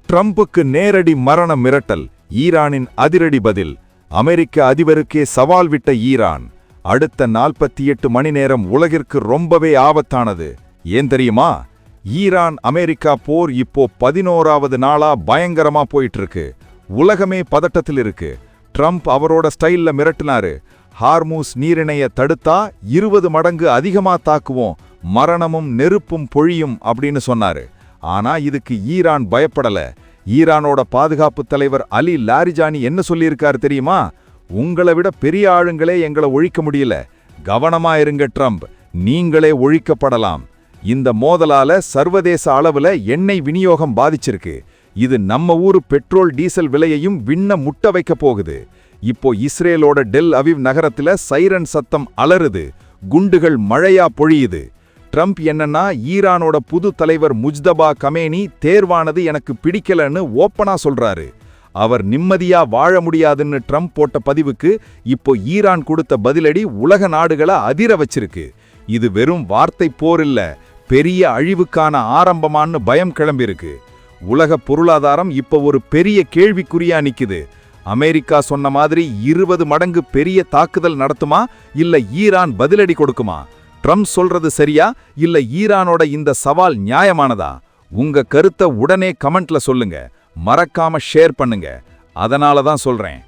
ட்ரம்புக்கு நேரடி மரண மிரட்டல், ஈரானின் அதிரடி பதில். அமெரிக்க அதிபருக்கே சவால் விட்ட ஈரான். அடுத்த 48 மணி நேரம் உலகிற்கு ரொம்பவே ஆபத்தானது. ஏன் தெரியுமா? ஈரான் அமெரிக்கா போர் இப்போ 11வது நாளா பயங்கரமா போயிட்டு இருக்கு. உலகமே பதட்டத்தில் இருக்கு. ட்ரம்ப் அவரோட ஸ்டைல்ல மிரட்டினாரு. ஹார்மூஸ் நீரிணைய தடுத்தா 20 மடங்கு அதிகமா தாக்குவோம், மரணமும் நெருப்பும் பொழியும் அப்படின்னு சொன்னாரு. ஆனா இதுக்கு ஈரான் பயப்படல. ஈரானோட பாதுகாப்பு தலைவர் அலி லாரிஜானி என்ன சொல்லியிருக்காரு தெரியுமா? உங்களை விட பெரிய ஆளுங்களே எங்களை ஒழிக்க முடியல, கவனமா இருங்க ட்ரம்ப், நீங்களே ஒழிக்கப்படலாம். இந்த மோதலால சர்வதேச அளவுல எண்ணெய் விநியோகம் பாதிச்சிருக்கு. இது நம்ம ஊரு பெட்ரோல் டீசல் விலையையும் விண்ண முட்ட வைக்க போகுது. இப்போ இஸ்ரேலோட டெல் அவிவ் நகரத்துல சைரன் சத்தம் அலறுது, குண்டுகள் மழையா பொழியுது. ட்ரம்ப் என்னன்னா, ஈரானோட புது தலைவர் முஜ்தபா கமேனி தேர்வானது எனக்கு பிடிக்கலன்னு ஓப்பனா சொல்றாரு. அவர் நிம்மதியா வாழ முடியாதுன்னு ட்ரம்ப் போட்ட பதிவுக்கு இப்போ ஈரான் கொடுத்த பதிலடி உலக நாடுகளை அதிர வச்சிருக்கு. இது வெறும் வார்த்தை போர் இல்ல, பெரிய அழிவுக்கான ஆரம்பமான்னு பயம் கிளம்பியிருக்கு. உலக பொருளாதாரம் இப்போ ஒரு பெரிய கேள்விக்குறியா நிக்குது. அமெரிக்கா சொன்ன மாதிரி 20 மடங்கு பெரிய தாக்குதல் நடத்துமா, இல்ல ஈரான் பதிலடி கொடுக்குமா? ட்ரம்ப் சொல்றது சரியா, இல்ல ஈரானோட இந்த சவால் நியாயமானதா? உங்க கருத்தை உடனே கமெண்ட்ல சொல்லுங்க, மறக்காம ஷேர் பண்ணுங்க. அதனால தான் சொல்றேன்.